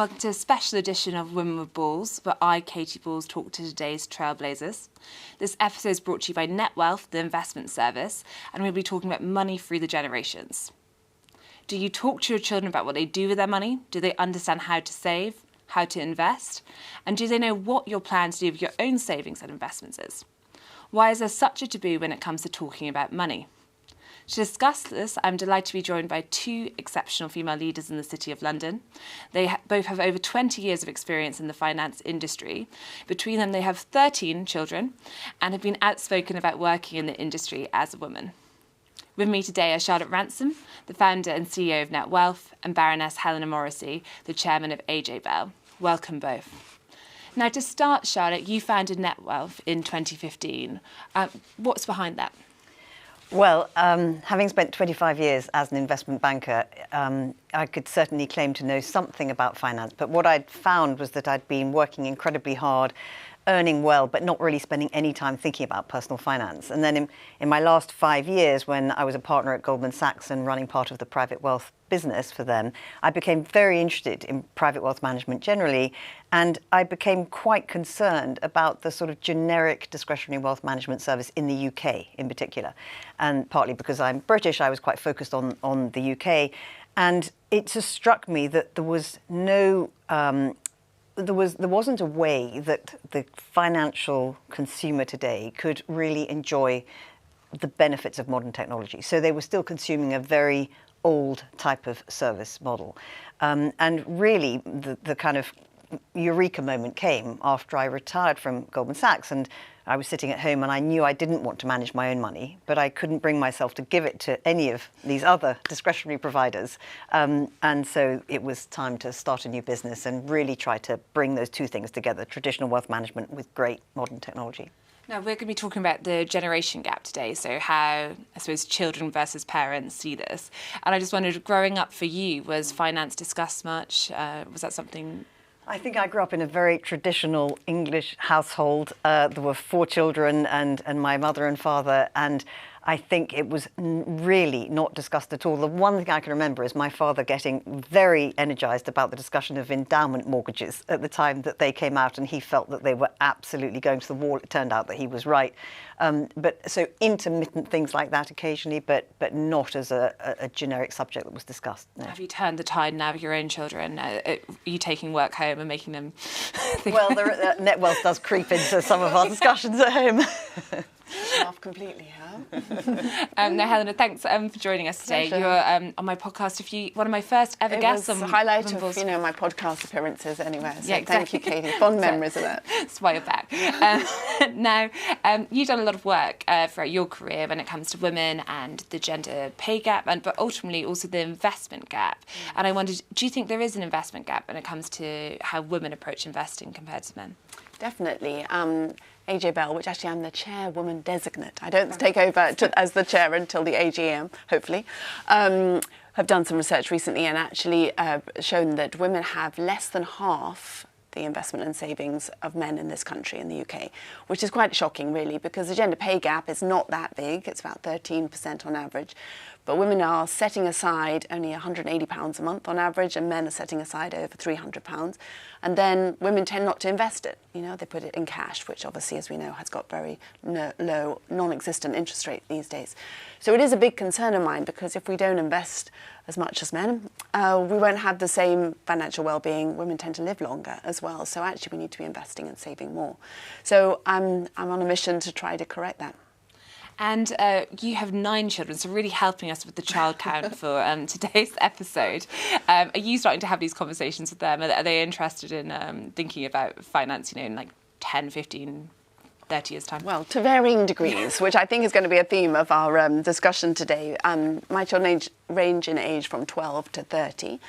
welcome to a special edition of Women with Balls, where I, Katie Balls, talk to today's trailblazers. This episode is brought to you by Netwealth, the investment service, and we'll be talking about money through the generations. Do you talk to your children about what they do with their money? Do they understand how to save, how to invest? And do they know what your plan to do with your own savings and investments is? Why is there such a taboo when it comes to talking about money? To discuss this, I'm delighted to be joined by two exceptional female leaders in the City of London. They both have over 20 years of experience in the finance industry. Between them, they have 13 children and have been outspoken about working in the industry as a woman. With me today are Charlotte Ransom, the founder and CEO of Netwealth, and Baroness Helena Morrissey, the chairman of AJ Bell. Welcome both. Now, to start, Charlotte, you founded Netwealth in 2015. What's behind that? Well, having spent 25 years as an investment banker, I could certainly claim to know something about finance. But what I'd found was that I'd been working incredibly hard, earning well, but not really spending any time thinking about personal finance. And then in my last 5 years, when I was a partner at Goldman Sachs and running part of the private wealth business for them, I became very interested in private wealth management generally, and I became quite concerned about the sort of generic discretionary wealth management service in the UK in particular. And partly because I'm British, I was quite focused on the UK, and it just struck me that there was no there wasn't a way that the financial consumer today could really enjoy the benefits of modern technology. So they were still consuming a very old type of service model. And really, the kind of eureka moment came after I retired from Goldman Sachs, and I was sitting at home and I knew I didn't want to manage my own money, but I couldn't bring myself to give it to any of these other discretionary providers. And so it was time to start a new business and really try to bring those two things together, traditional wealth management with great modern technology. Now, we're going to be talking about the generation gap today, so how, I suppose, children versus parents see this. And I just wondered, growing up for you, was finance discussed much? Was that something? I think I grew up in a very traditional English household. There were 4 children and my mother and father, and I think it was really not discussed at all. The one thing I can remember is my father getting very energised about the discussion of endowment mortgages at the time that they came out, and he felt that they were absolutely going to the wall. It turned out that he was right. But so intermittent things like that occasionally, but not as a generic subject that was discussed. No. Have you turned the tide now with your own children? Are you taking work home and making them think? Well, Netwealth does creep into some of our discussions at home. Off completely, huh? Now, Helena, thanks for joining us today. Pleasure. You're on my podcast. One of my first ever guests. It was a highlight of my podcast appearances anyway. So yeah, exactly. Thank you, Katie. Fond memories of that. That's why you're back. Now, you've done a lot of work throughout your career when it comes to women and the gender pay gap, but ultimately also the investment gap. And I wondered, do you think there is an investment gap when it comes to how women approach investing compared to men? Definitely. AJ Bell, which actually I'm the chairwoman designate. I don't take over as the chair until the AGM, hopefully. Have done some research recently and actually shown that women have less than half the investment and savings of men in this country, in the UK, which is quite shocking, really, because the gender pay gap is not that big. It's about 13% on average. But women are setting aside only £180 a month on average, and men are setting aside over £300. And then women tend not to invest it. You know, they put it in cash, which obviously, as we know, has got very low, non-existent interest rate these days. So it is a big concern of mine, because if we don't invest as much as men, we won't have the same financial well-being. Women tend to live longer as well. So actually, we need to be investing and saving more. So I'm on a mission to try to correct that. And you have 9 children, so really helping us with the child count for today's episode. Are you starting to have these conversations with them? Are they interested in thinking about finance, in like 10, 15, 30 years' time? Well, to varying degrees, which I think is going to be a theme of our discussion today. My children range in age from 12 to 30.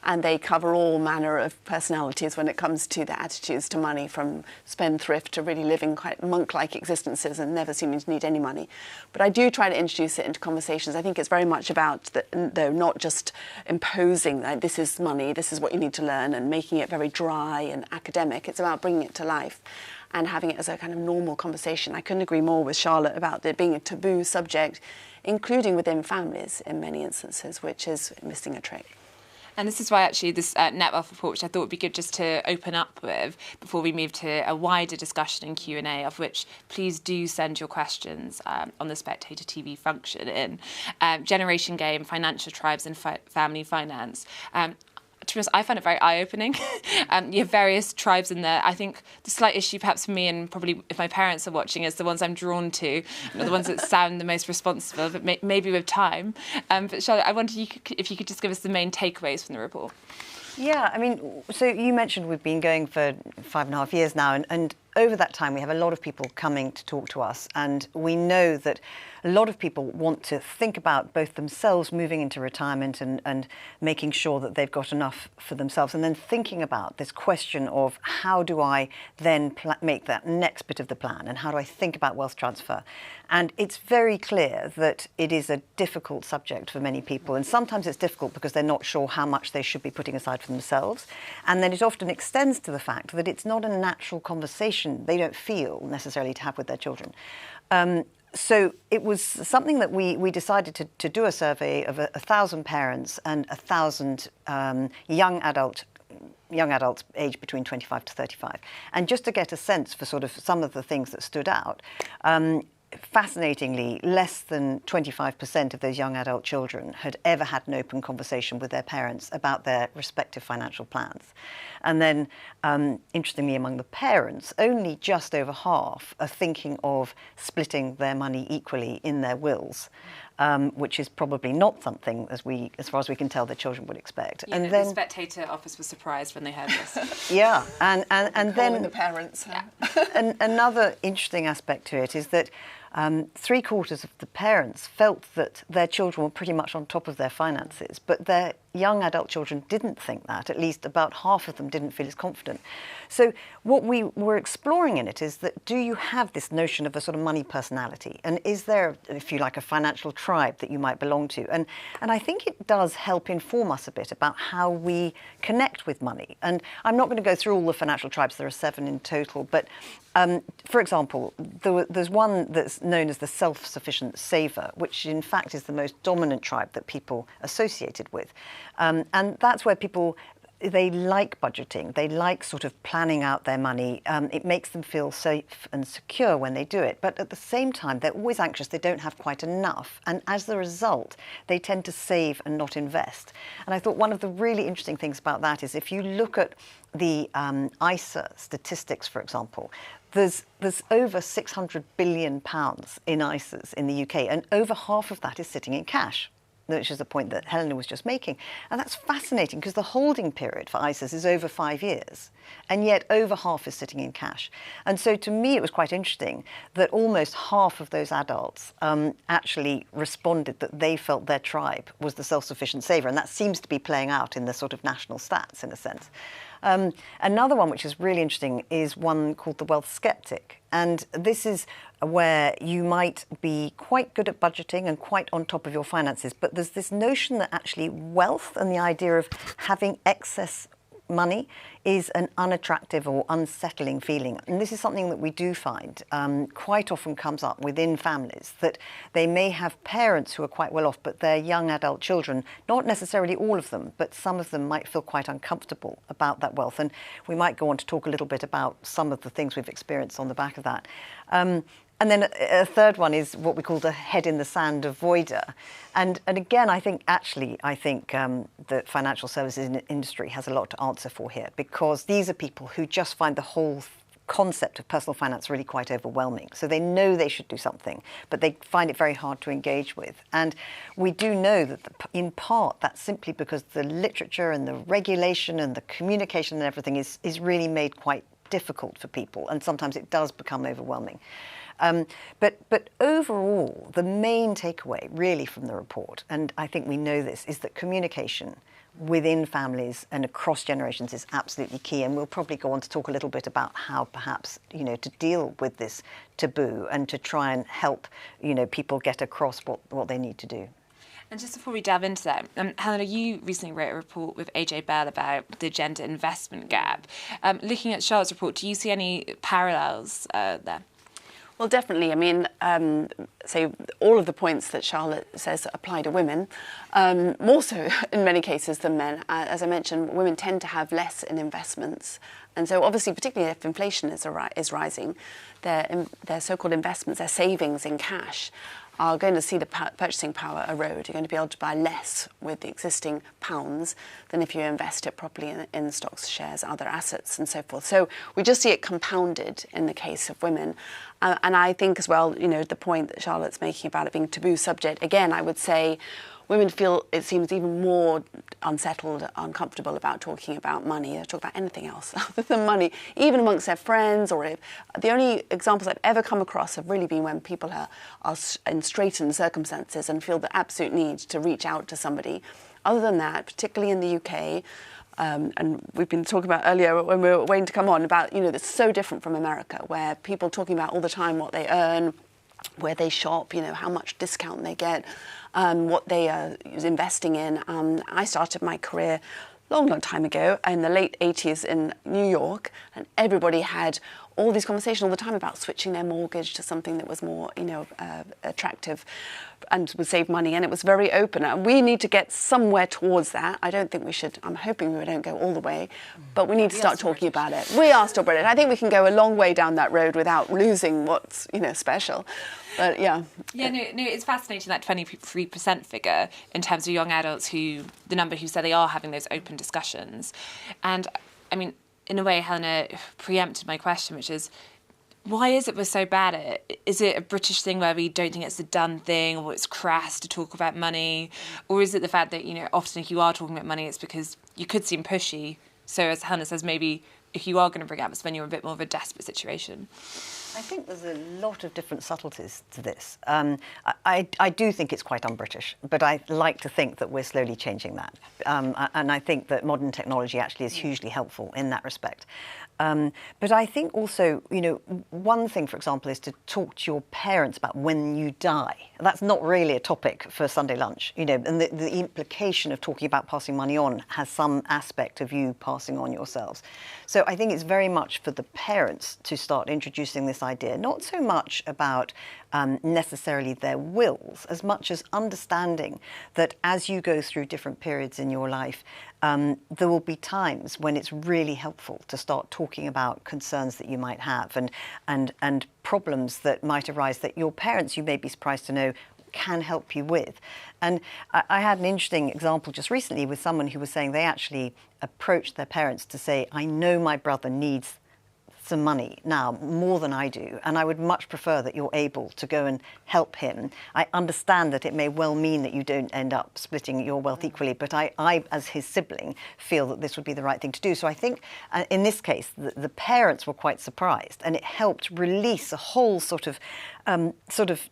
And they cover all manner of personalities when it comes to their attitudes to money, from spendthrift to really living quite monk-like existences and never seeming to need any money. But I do try to introduce it into conversations. I think it's very much about, though, not just imposing, like, this is money, this is what you need to learn, and making it very dry and academic. It's about bringing it to life and having it as a kind of normal conversation. I couldn't agree more with Charlotte about it being a taboo subject, including within families in many instances, which is missing a trick. And this is why actually this Netwealth report, which I thought would be good just to open up with before we move to a wider discussion and Q&A, of which please do send your questions on the Spectator TV function in Generation Game, Financial Tribes and Family Finance. To be honest, I find it very eye-opening. You have various tribes in there. I think the slight issue perhaps for me, and probably if my parents are watching, is the ones I'm drawn to, the ones that sound the most responsible, but maybe with time. But Charlotte, I wondered if you could just give us the main takeaways from the report. Yeah, I mean, so you mentioned we've been going for 5.5 years now, and over that time we have a lot of people coming to talk to us, and we know that a lot of people want to think about both themselves moving into retirement and making sure that they've got enough for themselves, and then thinking about this question of how do I then make that next bit of the plan, and how do I think about wealth transfer. And it's very clear that it is a difficult subject for many people, and sometimes it's difficult because they're not sure how much they should be putting aside for themselves, and then it often extends to the fact that it's not a natural conversation they don't feel necessarily to have with their children. So it was something that we decided to do a survey of 1,000 parents and 1,000 young adults aged between 25 to 35. And just to get a sense for sort of some of the things that stood out, fascinatingly, less than 25% of those young adult children had ever had an open conversation with their parents about their respective financial plans. And then, interestingly, among the parents, only just over half are thinking of splitting their money equally in their wills, which is probably not something, as far as we can tell, the children would expect. Yeah, and then the Spectator office was surprised when they heard this. Yeah, and then the parents. Yeah. And another interesting aspect to it is that 3/4 of the parents felt that their children were pretty much on top of their finances, but their young adult children didn't think that. At least about half of them didn't feel as confident. So what we were exploring in it is that, do you have this notion of a sort of money personality? And is there, if you like, a financial tribe that you might belong to? And I think it does help inform us a bit about how we connect with money. And I'm not going to go through all the financial tribes. There are 7 in total. But for example, there's one that's known as the self-sufficient saver, which in fact is the most dominant tribe that people associated with. And that's where people, they like budgeting, they like sort of planning out their money. It makes them feel safe and secure when they do it. But at the same time, they're always anxious they don't have quite enough. And as a result, they tend to save and not invest. And I thought one of the really interesting things about that is if you look at the ISA statistics, for example, there's over £600 billion in ISAs in the UK, and over half of that is sitting in cash, which is the point that Helena was just making. And that's fascinating because the holding period for ISAs is over 5 years, and yet over half is sitting in cash. And so to me, it was quite interesting that almost half of those adults actually responded that they felt their tribe was the self-sufficient saver, and that seems to be playing out in the sort of national stats in a sense. Another one which is really interesting is one called the Wealth Skeptic. And this is where you might be quite good at budgeting and quite on top of your finances, but there's this notion that actually wealth and the idea of having excess money is an unattractive or unsettling feeling. And this is something that we do find quite often comes up within families, that they may have parents who are quite well off, but their young adult children, not necessarily all of them, but some of them might feel quite uncomfortable about that wealth. And we might go on to talk a little bit about some of the things we've experienced on the back of that. And then a third one is what we call the head in the sand avoider. And again, I think the financial services industry has a lot to answer for here, because these are people who just find the whole concept of personal finance really quite overwhelming. So they know they should do something, but they find it very hard to engage with. And we do know that in part that's simply because the literature and the regulation and the communication and everything is really made quite difficult for people, and sometimes it does become overwhelming. But overall, the main takeaway really from the report, and I think we know this, is that communication within families and across generations is absolutely key. And we'll probably go on to talk a little bit about how perhaps, to deal with this taboo and to try and help, people get across what they need to do. And just before we delve into that, Helena, you recently wrote a report with AJ Bell about the gender investment gap. Looking at Charlotte's report, do you see any parallels there? Well, definitely. I mean, say all of the points that Charlotte says apply to women, more so in many cases than men. As I mentioned, women tend to have less in investments. And so obviously, particularly if inflation is rising, their so-called investments, their savings in cash, are going to see the purchasing power erode. You're going to be able to buy less with the existing pounds than if you invest it properly in stocks, shares, other assets and so forth. So we just see it compounded in the case of women. And I think as well, you know, the point that Charlotte's making about it being a taboo subject, again, I would say women feel, it seems, even more unsettled, uncomfortable about talking about money, or talk about anything else other than money, even amongst their friends. Or if, the only examples I've ever come across have really been when people are in straitened circumstances and feel the absolute need to reach out to somebody. Other than that, particularly in the UK, and we've been talking about earlier when we were waiting to come on about, you know, it's so different from America, where people talking about all the time what they earn, where they shop, you know, how much discount they get, what they are investing in. I started my career long time ago in the late 80s in New York, and everybody had all these conversations all the time about switching their mortgage to something that was more, you know, attractive and would save money, and it was very open. And we need to get somewhere towards that. I don't think we should, I'm hoping we don't go all the way, but we need to start talking about it. We are still British. I think we can go a long way down that road without losing what's, you know, special. But yeah. Yeah, no, it's fascinating, that 23% figure in terms of young adults the number who say they are having those open discussions. And I mean, in a way, Helena preempted my question, which is, why is it we're so bad at it? Is it a British thing where we don't think it's a done thing, or it's crass to talk about money? Or is it the fact that, you know, often if you are talking about money, it's because you could seem pushy. So as Helena says, maybe if you are going to bring it up, it's when you're in a bit more of a desperate situation. I think there's a lot of different subtleties to this. I do think it's quite un-British, but I like to think that we're slowly changing that. And I think that modern technology actually is hugely helpful in that respect. But I think also, you know, one thing, for example, is to talk to your parents about when you die. That's not really a topic for Sunday lunch, you know, and the implication of talking about passing money on has some aspect of you passing on yourselves. So I think it's very much for the parents to start introducing this idea, not so much about necessarily their wills, as much as understanding that as you go through different periods in your life, there will be times when it's really helpful to start talking about concerns that you might have and problems that might arise that your parents, you may be surprised to know, can help you with. And I had an interesting example just recently with someone who was saying they actually approached their parents to say, I know my brother needs some money now, more than I do, and I would much prefer that you're able to go and help him. I understand that it may well mean that you don't end up splitting your wealth equally, but I as his sibling, feel that this would be the right thing to do. So I think in this case, the parents were quite surprised, and it helped release a whole sort of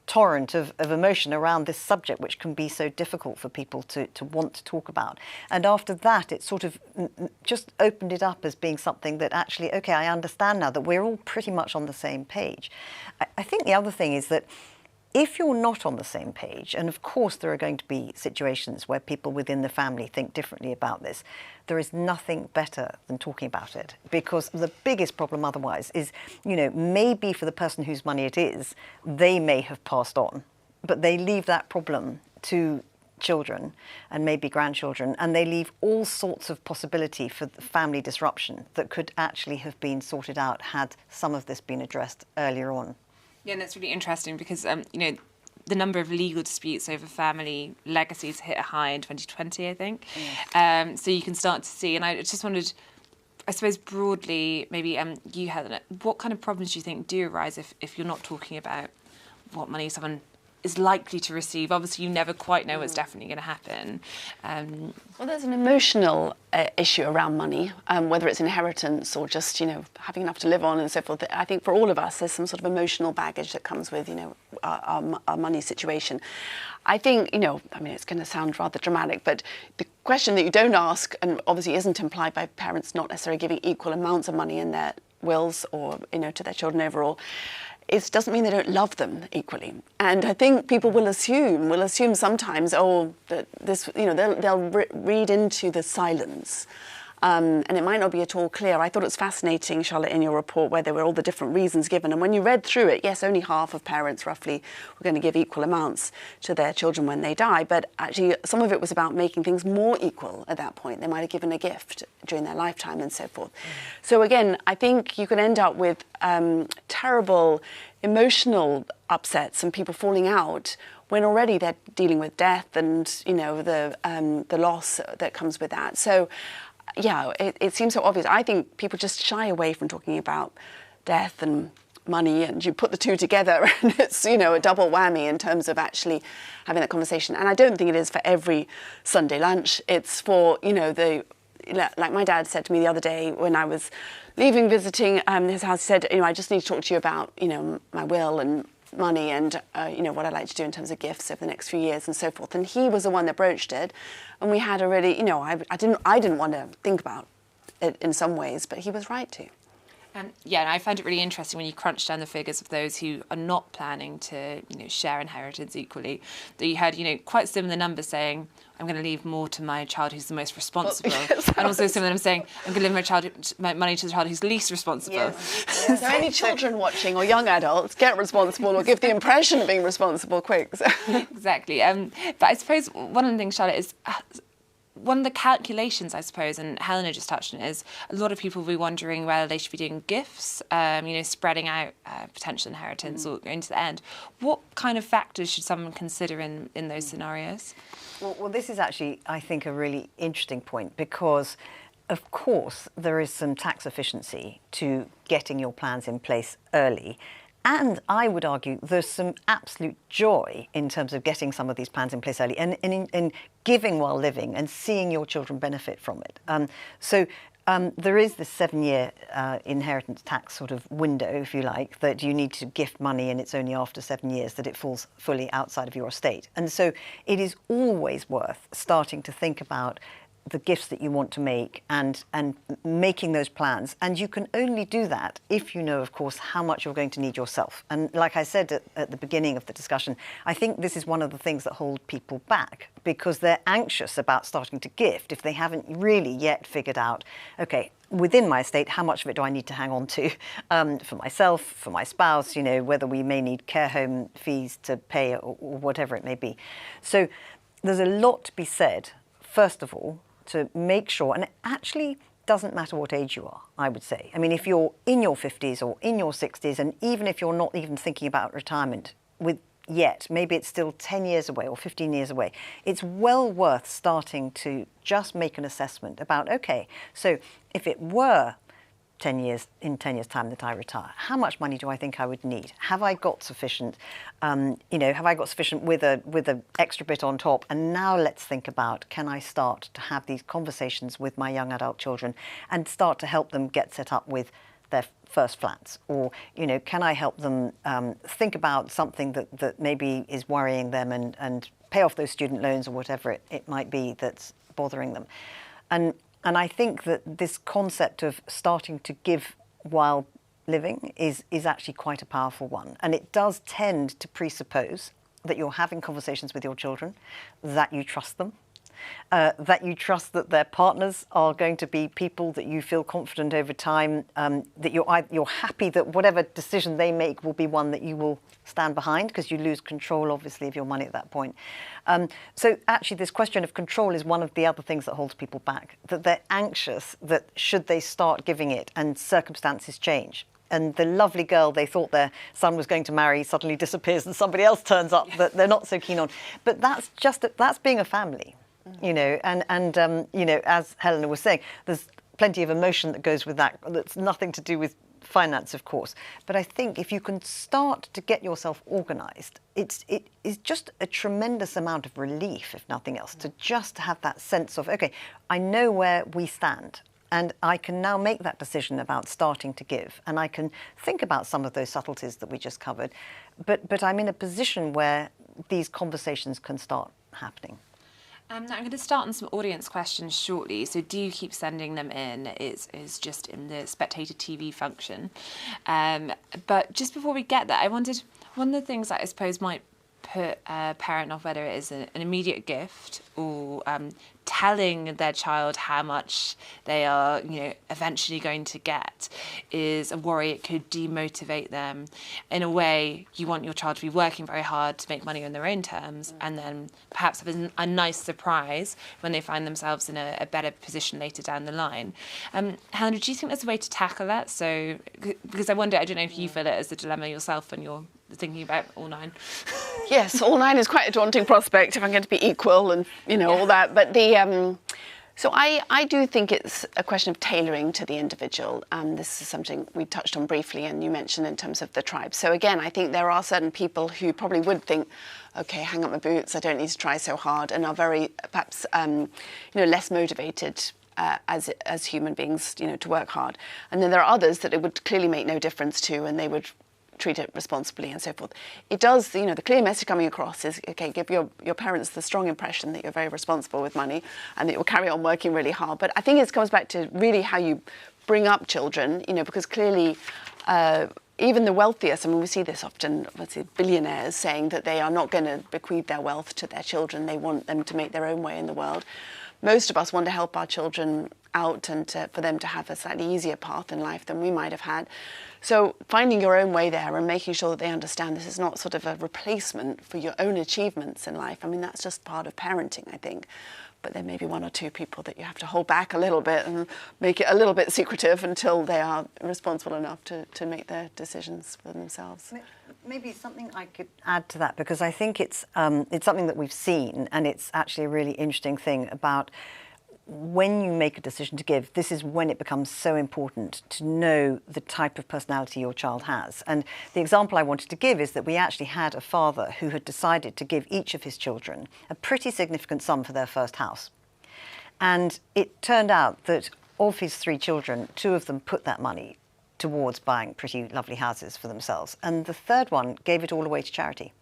torrent of emotion around this subject, which can be so difficult for people to want to talk about. And after that, it sort of just opened it up as being something that actually, okay, I understand now that we're all pretty much on the same page. I think the other thing is that if you're not on the same page, and of course there are going to be situations where people within the family think differently about this, there is nothing better than talking about it, because the biggest problem otherwise is, you know, maybe for the person whose money it is, they may have passed on, but they leave that problem to children and maybe grandchildren, and they leave all sorts of possibility for family disruption that could actually have been sorted out had some of this been addressed earlier on. Yeah, and that's really interesting because, you know, the number of legal disputes over family legacies hit a high in 2020, I think. Yeah. So you can start to see, and I just wondered, I suppose broadly, maybe you, Helen, what kind of problems do you think do arise if you're not talking about what money someone is likely to receive? Obviously, you never quite know what's definitely going to happen. Well, there's an emotional issue around money, whether it's inheritance or just, you know, having enough to live on and so forth. I think for all of us, there's some sort of emotional baggage that comes with, you know, our money situation. I think, you know, I mean, it's going to sound rather dramatic, but the question that you don't ask, and obviously isn't implied by parents not necessarily giving equal amounts of money in their wills or, you know, to their children overall, it doesn't mean they don't love them equally. And I think people will assume sometimes, oh, that this, you know, they'll read into the silence and it might not be at all clear. I thought it was fascinating, Charlotte, in your report where there were all the different reasons given. And when you read through it, yes, only half of parents roughly were going to give equal amounts to their children when they die. But actually, some of it was about making things more equal at that point. They might have given a gift during their lifetime and so forth. So again, I think you can end up with terrible emotional upsets and people falling out when already they're dealing with death and, you know, the loss that comes with that. So, yeah, it seems so obvious. I think people just shy away from talking about death and money, and you put the two together and it's, you know, a double whammy in terms of actually having that conversation. And I don't think it is for every Sunday lunch. It's for, you know, like my dad said to me the other day when I was leaving visiting his house, he said, you know, I just need to talk to you about, you know, my will and money and, you know, what I'd like to do in terms of gifts over the next few years and so forth. And he was the one that broached it. And we had a really, you know, I didn't want to think about it in some ways, but he was right to. Yeah, and I find it really interesting when you crunch down the figures of those who are not planning to, you know, share inheritance equally, that you had, you know, quite similar numbers saying, I'm going to leave more to my child who's the most responsible. Well, yes, and also some of them saying, I'm going to leave my money to the child who's least responsible. Yes. Yes. So any children watching or young adults, get responsible or give the impression of being responsible quick. Exactly. But I suppose one of the things, Charlotte, is one of the calculations, I suppose, and Helena just touched on it, is a lot of people will be wondering whether they should be doing gifts, you know, spreading out potential inheritance or going to the end. What kind of factors should someone consider in those scenarios? Well, this is actually, I think, a really interesting point because, of course, there is some tax efficiency to getting your plans in place early. And I would argue there's some absolute joy in terms of getting some of these plans in place early and in giving while living and seeing your children benefit from it. So there is this 7-year inheritance tax sort of window, if you like, that you need to gift money and it's only after 7 years that it falls fully outside of your estate. And so it is always worth starting to think about the gifts that you want to make and making those plans. And you can only do that if you know, of course, how much you're going to need yourself. And like I said at the beginning of the discussion, I think this is one of the things that hold people back because they're anxious about starting to gift if they haven't really yet figured out, okay, within my estate, how much of it do I need to hang on to for myself, for my spouse, you know, whether we may need care home fees to pay or whatever it may be. So there's a lot to be said, first of all, to make sure, and it actually doesn't matter what age you are, I would say. I mean, if you're in your 50s or in your 60s, and even if you're not even thinking about retirement yet, maybe it's still 10 years away or 15 years away, it's well worth starting to just make an assessment about, okay, so if it were 10 years time that I retire, how much money do I think I would need? Have I got sufficient, you know, have I got sufficient with a extra bit on top? And now let's think about, can I start to have these conversations with my young adult children and start to help them get set up with their first flats? Or, you know, can I help them think about something that maybe is worrying them and pay off those student loans or whatever it might be that's bothering them? And I think that this concept of starting to give while living is actually quite a powerful one. And it does tend to presuppose that you're having conversations with your children, that you trust them, that you trust that their partners are going to be people that you feel confident over time, that you're happy that whatever decision they make will be one that you will stand behind, because you lose control, obviously, of your money at that point. So actually, this question of control is one of the other things that holds people back, that they're anxious that should they start giving it and circumstances change. And the lovely girl they thought their son was going to marry suddenly disappears and somebody else turns up that they're not so keen on. But that's being a family. You know, and you know, as Helena was saying, there's plenty of emotion that goes with that. That's nothing to do with finance, of course. But I think if you can start to get yourself organised, it is just a tremendous amount of relief, if nothing else, to just have that sense of, okay, I know where we stand. And I can now make that decision about starting to give. And I can think about some of those subtleties that we just covered. But I'm in a position where these conversations can start happening. Now I'm going to start on some audience questions shortly, so do keep sending them in. It's just in the spectator TV function. But just before we get there, I wanted, one of the things that I suppose might put a parent off, whether it is an immediate gift or telling their child how much they are, eventually going to get is a worry. It could demotivate them. In a way, you want your child to be working very hard to make money on their own terms, and then perhaps have a nice surprise when they find themselves in a better position later down the line. Helen, do you think there's a way to tackle that? So, because I wonder, I don't know if you feel it as a dilemma yourself when you're thinking about all nine. Yes, all nine is quite a daunting prospect if I'm going to be equal and, all that. But so I do think it's a question of tailoring to the individual. This is something we touched on briefly and you mentioned in terms of the tribe. So again, I think there are certain people who probably would think, okay, hang up my boots, I don't need to try so hard, and are very perhaps less motivated as human beings, to work hard. And then there are others that it would clearly make no difference to, and they would treat it responsibly and so forth. It does, the clear message coming across is, okay, give your parents the strong impression that you're very responsible with money and that you'll carry on working really hard. But I think it comes back to really how you bring up children, because clearly even the wealthiest, we see this often, obviously billionaires saying that they are not going to bequeath their wealth to their children. They want them to make their own way in the world. Most of us want to help our children out and for them to have a slightly easier path in life than we might have had. So finding your own way there and making sure that they understand this is not sort of a replacement for your own achievements in life. That's just part of parenting, I think. But there may be one or two people that you have to hold back a little bit and make it a little bit secretive until they are responsible enough to make their decisions for themselves. Maybe something I could add to that, because I think it's something that we've seen, and it's actually a really interesting thing about when you make a decision to give. This is when it becomes so important to know the type of personality your child has. And the example I wanted to give is that we actually had a father who had decided to give each of his children a pretty significant sum for their first house. And it turned out that of his 3 children, 2 of them put that money towards buying pretty lovely houses for themselves. And the third one gave it all away to charity.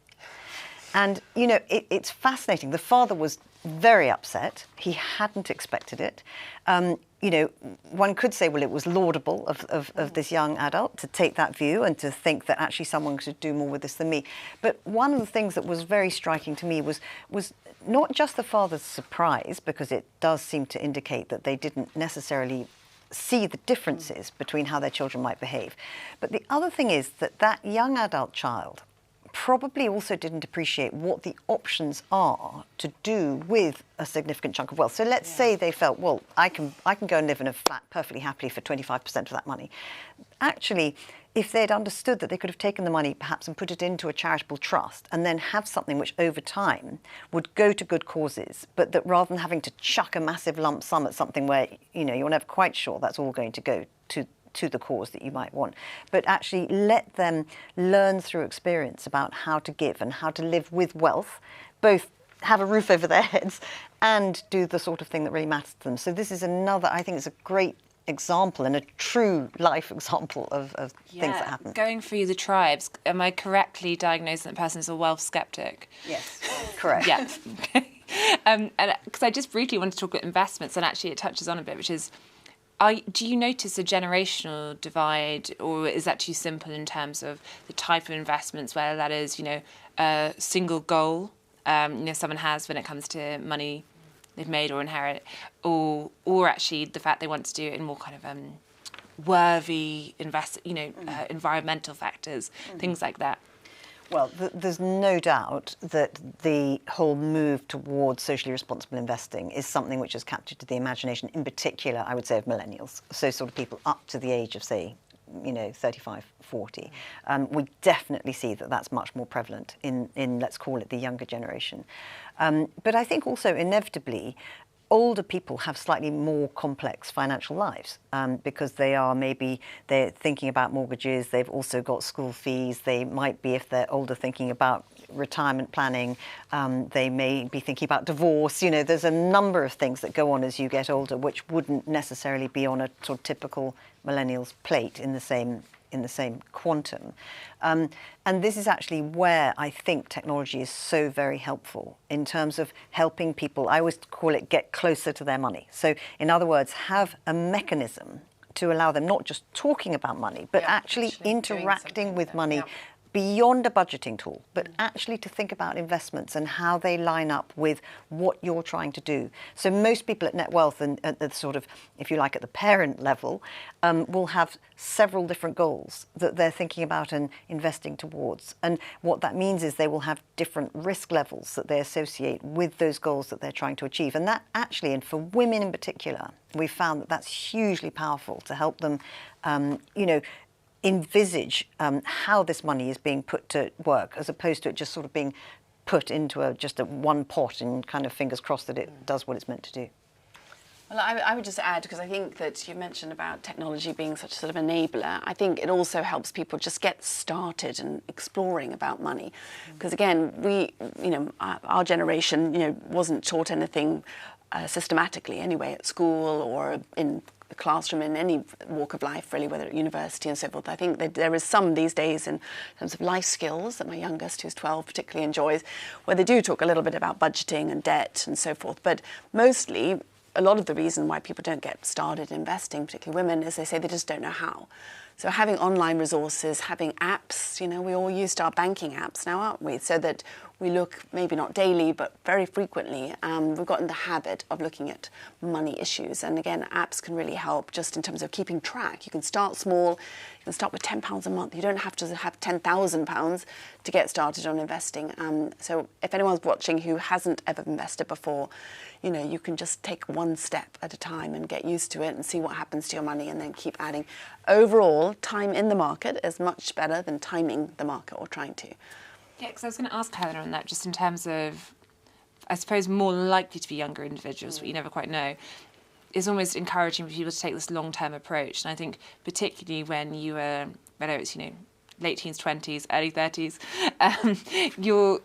And, it's fascinating. The father was very upset. He hadn't expected it. One could say, well, it was laudable of this young adult to take that view and to think that actually someone could do more with this than me. But one of the things that was very striking to me was not just the father's surprise, because it does seem to indicate that they didn't necessarily see the differences between how their children might behave. But the other thing is that young adult child probably also didn't appreciate what the options are to do with a significant chunk of wealth. So let's say they felt, well, I can go and live in a flat perfectly happily for 25% of that money. Actually, if they'd understood that they could have taken the money perhaps and put it into a charitable trust and then have something which over time would go to good causes, but that rather than having to chuck a massive lump sum at something where, you're never quite sure that's all going to go to the cause that you might want, but actually let them learn through experience about how to give and how to live with wealth, both have a roof over their heads and do the sort of thing that really matters to them. So this is another, I think it's a great example and a true life example of things that happen. Going through the tribes, am I correctly diagnosing that person as a wealth skeptic? Yes, correct. Yeah. And because I just briefly want to talk about investments, and actually it touches on a bit, which is, do you notice a generational divide, or is that too simple in terms of the type of investments, whether that is, a single goal, someone has when it comes to money they've made or inherit, or actually the fact they want to do it in more kind of worthy environmental factors, things like that? Well, there's no doubt that the whole move towards socially responsible investing is something which has captured the imagination, in particular, I would say, of millennials. So sort of people up to the age of, say, 35, 40. We definitely see that that's much more prevalent in let's call it, the younger generation. But I think also, inevitably, older people have slightly more complex financial lives because they're thinking about mortgages, they've also got school fees, they might be, if they're older, thinking about retirement planning, they may be thinking about divorce. There's a number of things that go on as you get older which wouldn't necessarily be on a sort of typical millennial's plate in the same quantum. And this is actually where I think technology is so very helpful in terms of helping people, I always call it, get closer to their money. So in other words, have a mechanism to allow them not just talking about money, but actually interacting with money beyond a budgeting tool, but actually to think about investments and how they line up with what you're trying to do. So most people at Netwealth and at the sort of, if you like, at the parent level, will have several different goals that they're thinking about and investing towards. And what that means is they will have different risk levels that they associate with those goals that they're trying to achieve. And that actually, and for women in particular, we've found that that's hugely powerful to help them, envisage how this money is being put to work, as opposed to it just sort of being put into just a one pot and kind of fingers crossed that it does what it's meant to do. Well, I would just add, because I think that you mentioned about technology being such a sort of enabler, I think it also helps people just get started and exploring about money. Because again, our generation, wasn't taught anything systematically anyway at school or in the classroom, in any walk of life really, whether at university and so forth. I think that there is some these days in terms of life skills that my youngest, who's 12, particularly enjoys, where they do talk a little bit about budgeting and debt and so forth. But mostly, a lot of the reason why people don't get started investing, particularly women, is they say they just don't know how. So having online resources, having apps, we all used our banking apps now, aren't we? So that we look, maybe not daily, but very frequently. We've gotten the habit of looking at money issues. And again, apps can really help just in terms of keeping track. You can start small. You can start with £10 a month. You don't have to have £10,000 to get started on investing. So if anyone's watching who hasn't ever invested before, you can just take one step at a time and get used to it and see what happens to your money and then keep adding. Overall, time in the market is much better than timing the market or trying to. Yeah, because I was going to ask Heather on that, just in terms of, I suppose, more likely to be younger individuals, but you never quite know. It's almost encouraging for people to take this long-term approach. And I think particularly when you are, whether it's, late teens, 20s, early 30s, you're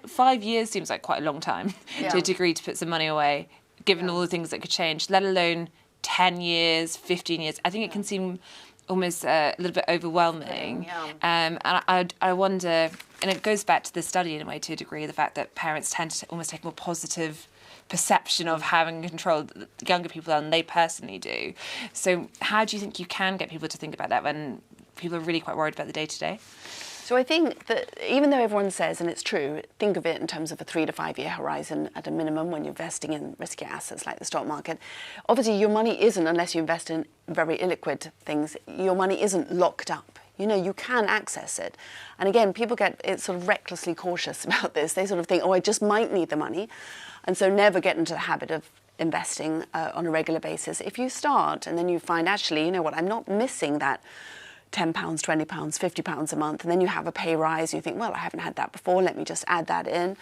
5 years seems like quite a long time to a degree to put some money away, given all the things that could change, let alone 10 years, 15 years. I think it can seem almost a little bit overwhelming. And I wonder, and it goes back to the study in a way to a degree, the fact that parents tend to almost take a more positive perception of having control of younger people than they personally do. So how do you think you can get people to think about that when people are really quite worried about the day-to-day? So I think that even though everyone says, and it's true, think of it in terms of a 3 to 5 year horizon at a minimum when you're investing in risky assets like the stock market. Obviously, your money isn't, unless you invest in very illiquid things, your money isn't locked up. You can access it. And again, people get sort of recklessly cautious about this. They sort of think, I just might need the money. And so never get into the habit of investing on a regular basis. If you start and then you find, actually, I'm not missing that £10, £20, £50 a month, and then you have a pay rise, and you think, well, I haven't had that before, let me just add that in.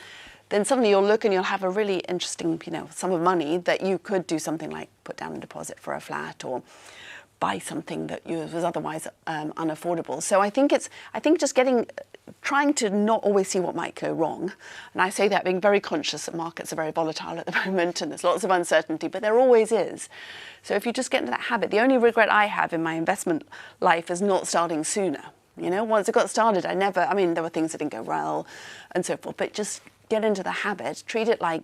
Then suddenly you'll look and you'll have a really interesting, sum of money that you could do something like put down a deposit for a flat or buy something that was otherwise unaffordable. So I think just trying to not always see what might go wrong. And I say that being very conscious that markets are very volatile at the moment and there's lots of uncertainty, but there always is. So if you just get into that habit, the only regret I have in my investment life is not starting sooner. Once it got started, there were things that didn't go well and so forth, but just get into the habit, treat it like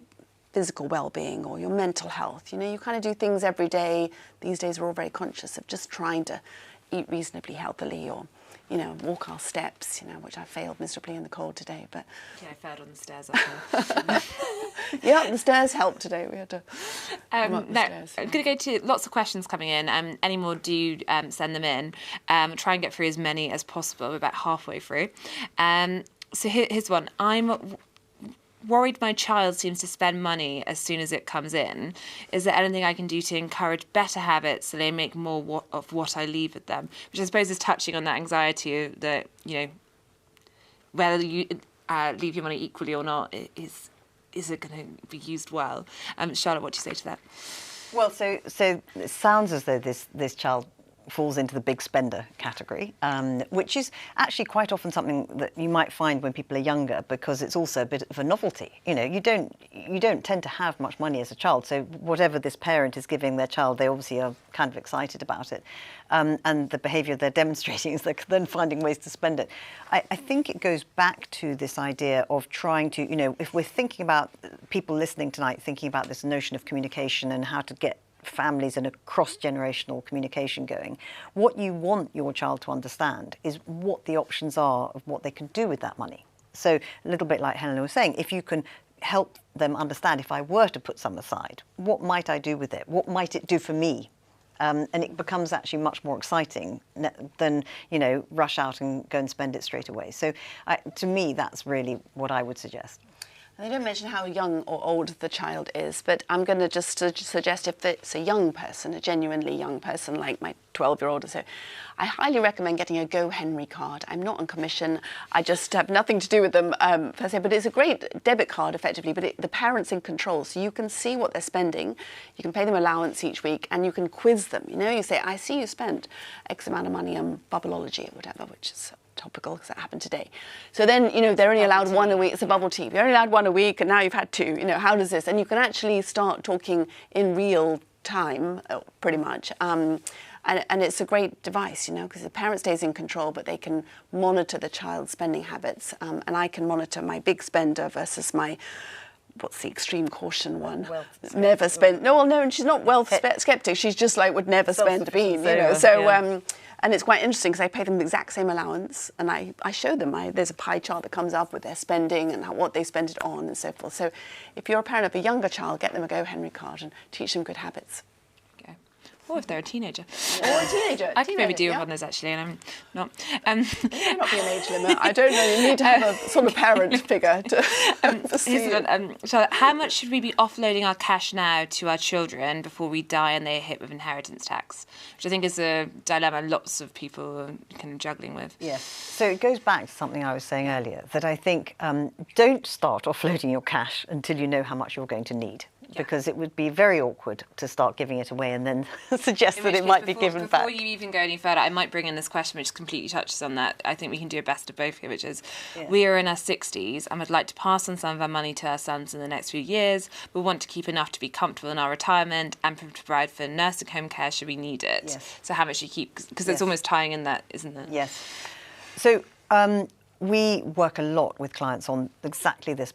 physical well-being or your mental health. You kind of do things every day. These days we're all very conscious of just trying to eat reasonably healthily or, walk our steps, which I failed miserably in the cold today. But yeah, I failed on the stairs up yeah, the stairs helped today. We had to come up the stairs. I'm going to go to lots of questions coming in. Any more, do send them in. Try and get through as many as possible. We're about halfway through. So here's one. I'm worried my child seems to spend money as soon as it comes in. Is there anything I can do to encourage better habits so they make more of what I leave with them? Which I suppose is touching on that anxiety that, whether you leave your money equally or not, is it going to be used well? Charlotte, what do you say to that? Well, so it sounds as though this child falls into the big spender category, which is actually quite often something that you might find when people are younger, because it's also a bit of a novelty. You don't tend to have much money as a child, so whatever this parent is giving their child, they obviously are kind of excited about it, and the behaviour they're demonstrating is they're then finding ways to spend it. I think it goes back to this idea of trying to, if we're thinking about people listening tonight, thinking about this notion of communication and how to get families and a cross-generational communication going. What you want your child to understand is what the options are of what they can do with that money. So a little bit like Helen was saying, if you can help them understand, if I were to put some aside, what might I do with it? What might it do for me? And it becomes actually much more exciting than, rush out and go and spend it straight away. So to me, that's really what I would suggest. They don't mention how young or old the child is, but I'm going to just suggest if it's a young person, a genuinely young person like my 12-year-old or so, I highly recommend getting a Go Henry card. I'm not on commission. I just have nothing to do with them per se, but it's a great debit card effectively, but the parent's in control, so you can see what they're spending. You can pay them allowance each week and you can quiz them. You say, I see you spent X amount of money on bubbleology or whatever, which is topical because that happened today. So then, they're only allowed one a week. It's a bubble tea. You're only allowed one a week and now you've had two. How does this? And you can actually start talking in real time, pretty much. And it's a great device, because the parent stays in control, but they can monitor the child's spending habits. And I can monitor my big spender versus my, what's the extreme caution one? Never spend. No, and she's not wealth skeptic. She's just like would never spend a bean, and it's quite interesting because I pay them the exact same allowance and I show them, there's a pie chart that comes up with their spending and what they spend it on and so forth. So if you're a parent of a younger child, get them a Go Henry card and teach them good habits. Okay. Or if they're a teenager. Or a teenager. I could maybe do one of those actually, and I'm not. There may not be an age limit. I don't know. You need to have a sort of parent figure to see Charlotte, how much should we be offloading our cash now to our children before we die and they're hit with inheritance tax? Which I think is a dilemma lots of people are kind of juggling with. Yes. So it goes back to something I was saying earlier, that I think don't start offloading your cash until you know how much you're going to need. Because it would be very awkward to start giving it away and then suggest that it might be given back. Before you even go any further, I might bring in this question which completely touches on that. I think we can do a best of both here, which is we are in our 60s and would like to pass on some of our money to our sons in the next few years, but want to keep enough to be comfortable in our retirement and provide for nursing home care should we need it. Yes. So how much you keep, because it's almost tying in that, isn't it? Yes. So we work a lot with clients on exactly this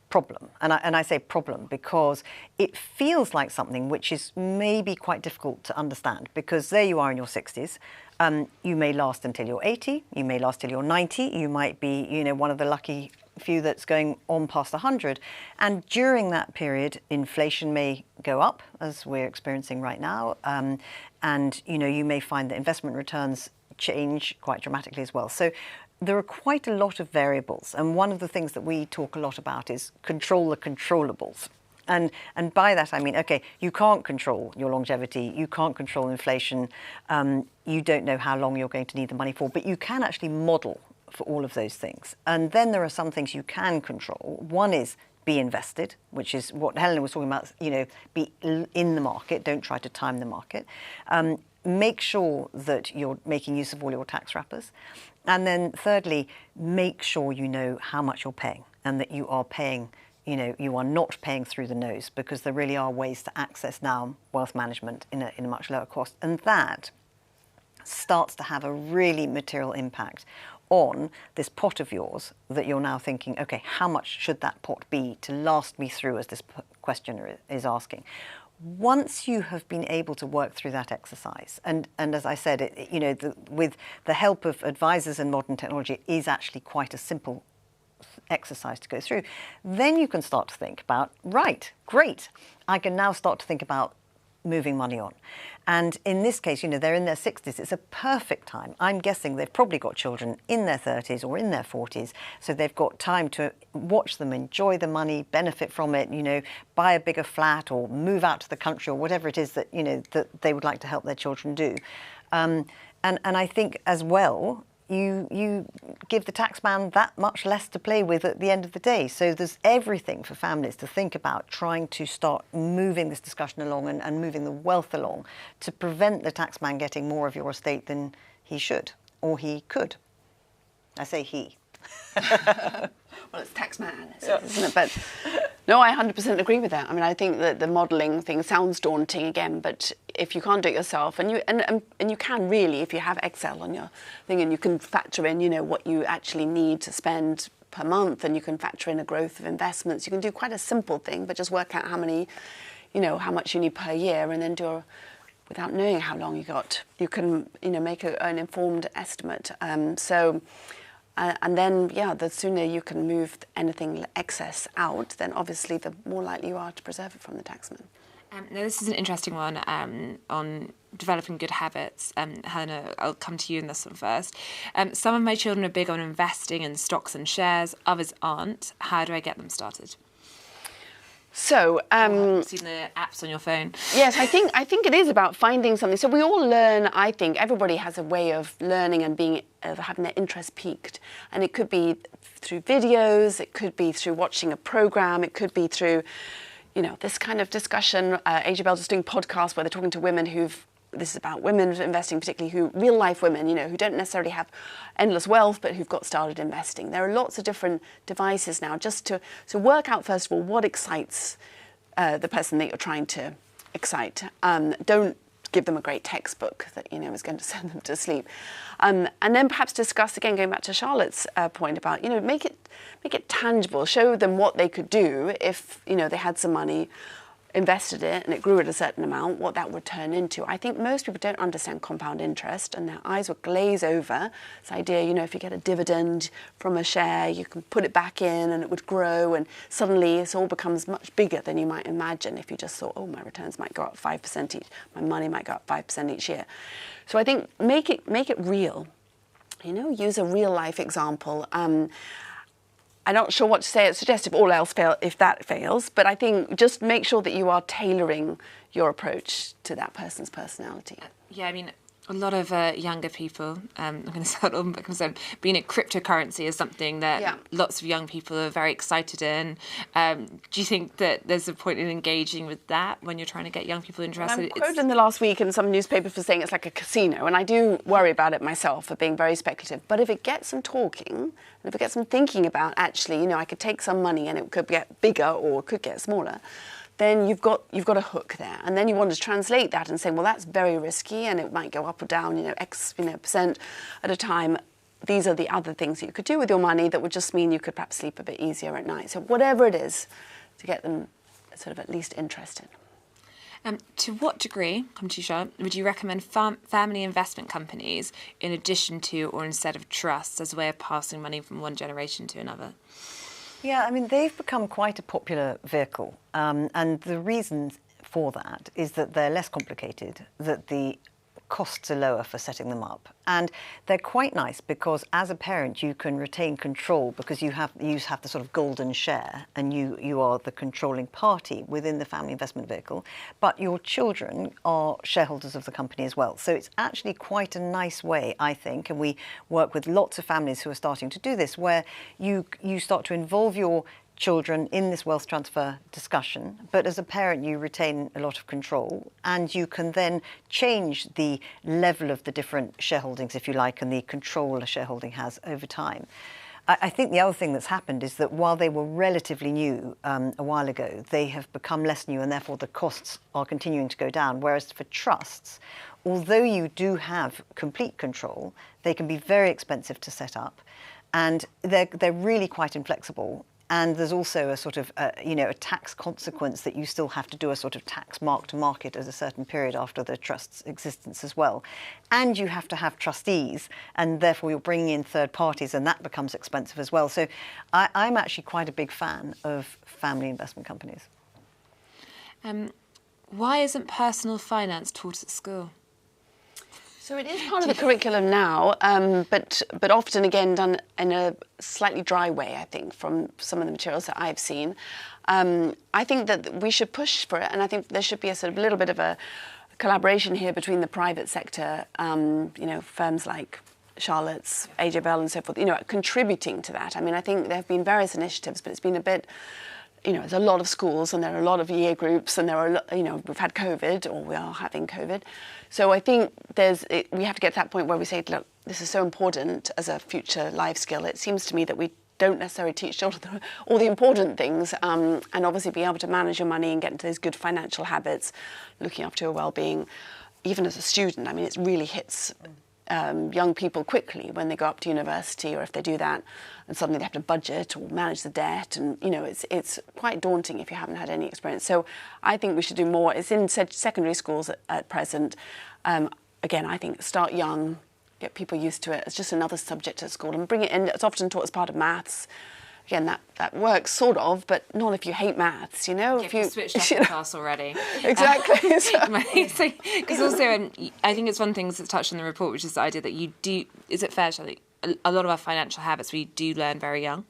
problem. And I say problem because it feels like something which is maybe quite difficult to understand, because there you are in your 60s. You may last until you're 80, you may last till you're 90, you might be, one of the lucky few that's going on past 100. And during that period, inflation may go up, as we're experiencing right now. And, you may find that investment returns change quite dramatically as well. So there are quite a lot of variables, and one of the things that we talk a lot about is control the controllables. And by that I mean, okay, you can't control your longevity, you can't control inflation, you don't know how long you're going to need the money for, but you can actually model for all of those things. And then there are some things you can control. One is be invested, which is what Helen was talking about, be in the market, don't try to time the market. Make sure that you're making use of all your tax wrappers. And then thirdly, make sure you know how much you're paying and that you are paying, you are not paying through the nose, because there really are ways to access now wealth management in a much lower cost. And that starts to have a really material impact on this pot of yours that you're now thinking, okay, how much should that pot be to last me through, as this questioner is asking. Once you have been able to work through that exercise, and as I said, with the help of advisors and modern technology, it is actually quite a simple exercise to go through, then you can start to think about, right, great, I can now start to think about moving money on. And in this case, they're in their 60s. It's a perfect time. I'm guessing they've probably got children in their 30s or in their 40s, so they've got time to watch them enjoy the money, benefit from it, buy a bigger flat or move out to the country or whatever it is that, that they would like to help their children do. And I think as well, you give the taxman that much less to play with at the end of the day. So there's everything for families to think about, trying to start moving this discussion along and moving the wealth along to prevent the taxman getting more of your estate than he should or he could. I say he. Well, it's taxman, isn't it? But no, I 100% agree with that. I mean, I think that the modelling thing sounds daunting again, but if you can't do it yourself, and you can really, if you have Excel on your thing, and you can factor in, what you actually need to spend per month, and you can factor in a growth of investments, you can do quite a simple thing, but just work out how many, you know, how much you need per year, and then without knowing how long you got, you can, you know, make an informed estimate. And then, yeah, the sooner you can move anything excess out, then obviously the more likely you are to preserve it from the taxman. Now, this is an interesting one on developing good habits. Helena, I'll come to you in this one first. Some of my children are big on investing in stocks and shares, others aren't. How do I get them started? So, You've seen the apps on your phone. Yes, I think it is about finding something. So we all learn. I think everybody has a way of learning and having their interest piqued, and it could be through videos, it could be through watching a program, it could be through, you know, this kind of discussion. AJ Bell's just doing podcasts where they're talking to women this is about women investing, particularly real life women, you know, who don't necessarily have endless wealth, but who've got started investing. There are lots of different devices now just to work out, first of all, what excites the person that you're trying to excite. Don't give them a great textbook that, you know, is going to send them to sleep. And then perhaps discuss, again, going back to Charlotte's point about, you know, make it tangible, show them what they could do if, you know, they had some money, invested it and it grew at a certain amount, what that would turn into. I think most people don't understand compound interest, and their eyes will glaze over this idea, you know, if you get a dividend from a share, you can put it back in and it would grow, and suddenly it all becomes much bigger than you might imagine if you just thought, oh, my returns might go up 5% each, my money might go up 5% each year. So I think make it real, you know, use a real life example. I'm not sure what to say. It's suggestive all else if that fails, but I think just make sure that you are tailoring your approach to that person's personality. Yeah, I mean, a lot of younger people, I'm going to start on because being a cryptocurrency is something that lots of young people are very excited in. Do you think that there's a point in engaging with that when you're trying to get young people interested? I'm quoted in the last week in some newspaper for saying it's like a casino, and I do worry about it myself for being very speculative. But if it gets them talking, and if it gets them thinking about, actually, you know, I could take some money and it could get bigger or it could get smaller, then you've got a hook there. And then you want to translate that and say, well, that's very risky and it might go up or down, you know, X, you know, percent at a time. These are the other things that you could do with your money that would just mean you could perhaps sleep a bit easier at night. So whatever it is, to get them sort of at least interested. To what degree, come to you, Charlotte, would you recommend family investment companies in addition to or instead of trusts as a way of passing money from one generation to another? Yeah, I mean, they've become quite a popular vehicle. And the reason for that is that they're less complicated, that the costs are lower for setting them up. And they're quite nice because as a parent, you can retain control because you have the sort of golden share and you are the controlling party within the family investment vehicle. But your children are shareholders of the company as well. So it's actually quite a nice way, I think, and we work with lots of families who are starting to do this, where you start to involve your children in this wealth transfer discussion, but as a parent you retain a lot of control and you can then change the level of the different shareholdings, if you like, and the control a shareholding has over time. I think the other thing that's happened is that while they were relatively new a while ago, they have become less new and therefore the costs are continuing to go down, whereas for trusts, although you do have complete control, they can be very expensive to set up and they're really quite inflexible. And there's also a sort of, a tax consequence that you still have to do a sort of tax mark to market at a certain period after the trust's existence as well. And you have to have trustees, and therefore you're bringing in third parties, and that becomes expensive as well. So I'm actually quite a big fan of family investment companies. Why isn't personal finance taught at school? So it is part of the curriculum now, but often, again, done in a slightly dry way, I think, from some of the materials that I've seen. I think that we should push for it, and I think there should be a sort of little bit of a collaboration here between the private sector, firms like Charlotte's, AJ Bell and so forth, contributing to that. I mean, I think there have been various initiatives, but it's been a bit... there's a lot of schools and there are a lot of year groups and there are, we've had COVID or we are having COVID. So I think we have to get to that point where we say, look, this is so important as a future life skill. It seems to me that we don't necessarily teach children all the important things and obviously be able to manage your money and get into those good financial habits, looking after your well-being, even as a student. I mean, it really hits young people quickly when they go up to university, or if they do that and suddenly they have to budget or manage the debt, and it's quite daunting if you haven't had any experience. So I think we should do more. It's in secondary schools at present. Again, I think start young, get people used to it. It's just another subject at school, and bring it in. It's often taught as part of maths. Again, that works sort of, but not if you hate maths, If you switched off the class already. Exactly. Because also, I think it's one thing that's touched on the report, which is the idea that you do, is it fair to say, a lot of our financial habits we do learn very young?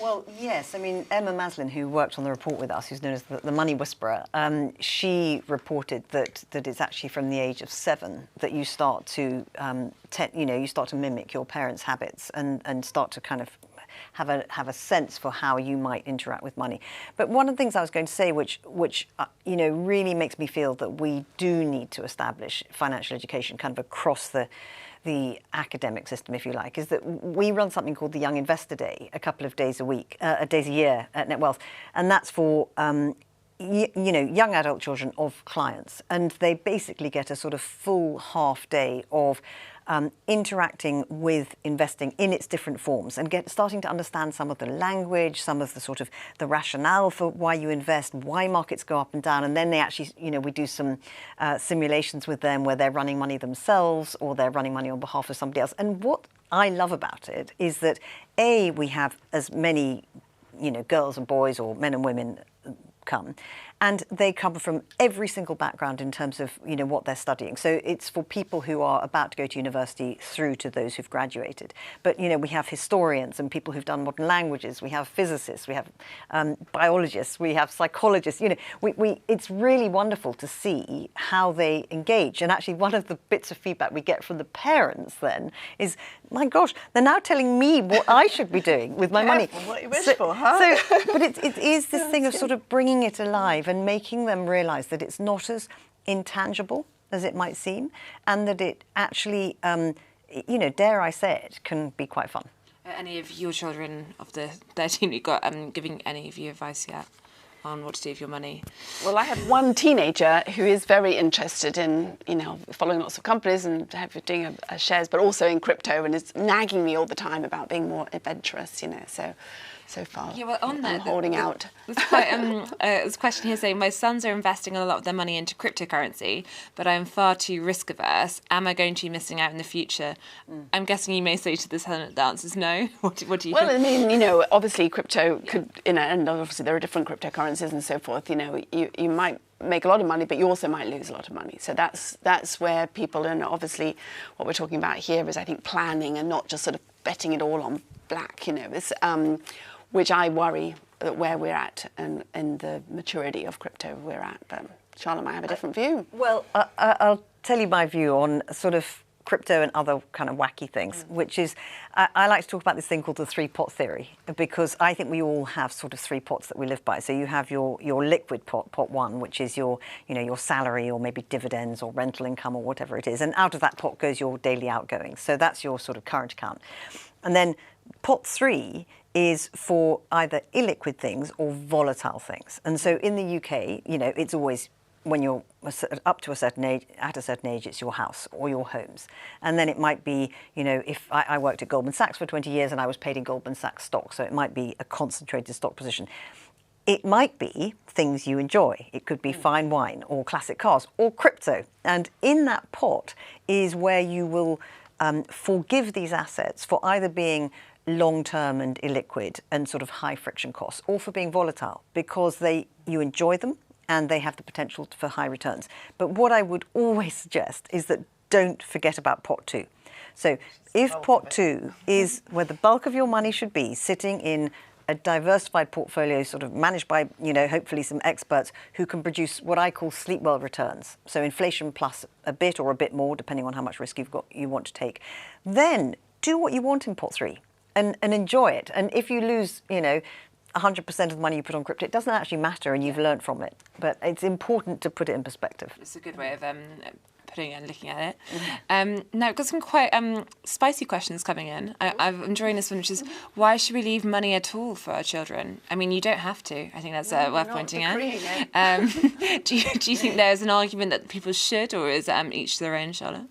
Well, yes. I mean, Emma Maslin, who worked on the report with us, who's known as the Money Whisperer, she reported that it's actually from the age of 7 that you start to, you start to mimic your parents' habits and start to kind of have a sense for how you might interact with money. But one of the things I was going to say, which really makes me feel that we do need to establish financial education kind of across the academic system, if you like, is that we run something called the Young Investor Day a couple of days a year at Netwealth, and that's for young adult children of clients, and they basically get a sort of full half day of interacting with investing in its different forms and starting to understand some of the language, some of the sort of the rationale for why you invest, why markets go up and down. And then they actually, we do some simulations with them where they're running money themselves or they're running money on behalf of somebody else. And what I love about it is that, A, we have as many, girls and boys or men and women come, and they come from every single background in terms of what they're studying. So it's for people who are about to go to university through to those who've graduated. But we have historians and people who've done modern languages. We have physicists. We have biologists. We have psychologists. It's really wonderful to see how they engage. And actually, one of the bits of feedback we get from the parents then is, my gosh, they're now telling me what I should be doing with my money. What you wish for, huh? But it is this thing of sort of bringing it alive and making them realise that it's not as intangible as it might seem, and that it actually, dare I say it, can be quite fun. Are any of your children of the 13 you got giving any of you advice yet on what to do with your money? Well, I have one teenager who is very interested in, following lots of companies and doing shares, but also in crypto, and is nagging me all the time about being more adventurous, so far. Yeah, well, on that, I'm holding out. There's quite there's a question here saying, my sons are investing a lot of their money into cryptocurrency, but I am far too risk averse. Am I going to be missing out in the future? I'm guessing you may say to this, Helen, the answer is no. What do you think? Well, I mean, obviously crypto could, and obviously there are different cryptocurrencies and so forth. You might make a lot of money, but you also might lose a lot of money. So that's where people, and obviously what we're talking about here is, I think, planning and not just sort of betting it all on black. Which I worry that where we're at and the maturity of crypto we're at. But Charlotte might have a different view. Well, I'll tell you my view on sort of crypto and other kind of wacky things, which is, I like to talk about this thing called the 3-pot theory, because I think we all have sort of 3 pots that we live by. So you have your liquid pot 1, which is your salary or maybe dividends or rental income or whatever it is. And out of that pot goes your daily outgoings. So that's your sort of current account. And then pot 3 is for either illiquid things or volatile things. And so in the UK, it's always, when you're up to a certain age, it's your house or your homes. And then it might be, if I worked at Goldman Sachs for 20 years and I was paid in Goldman Sachs stock, so it might be a concentrated stock position. It might be things you enjoy. It could be fine wine or classic cars or crypto. And in that pot is where you will forgive these assets for either being long-term and illiquid and sort of high friction costs, or for being volatile because you enjoy them and they have the potential for high returns. But what I would always suggest is that don't forget about pot 2. So if pot 2 is where the bulk of your money should be, sitting in a diversified portfolio sort of managed by, hopefully some experts who can produce what I call sleep well returns. So inflation plus a bit or a bit more, depending on how much risk you want to take. Then do what you want in pot 3. And enjoy it. And if you lose, 100% of the money you put on crypto, it doesn't actually matter, and you've learned from it. But it's important to put it in perspective. It's a good way of putting it and looking at it. Now, I've got some quite spicy questions coming in. I'm enjoying this one, which is, why should we leave money at all for our children? I mean, you don't have to. I think that's worth pointing out. Do you think there's an argument that people should, or is each to their own, Charlotte?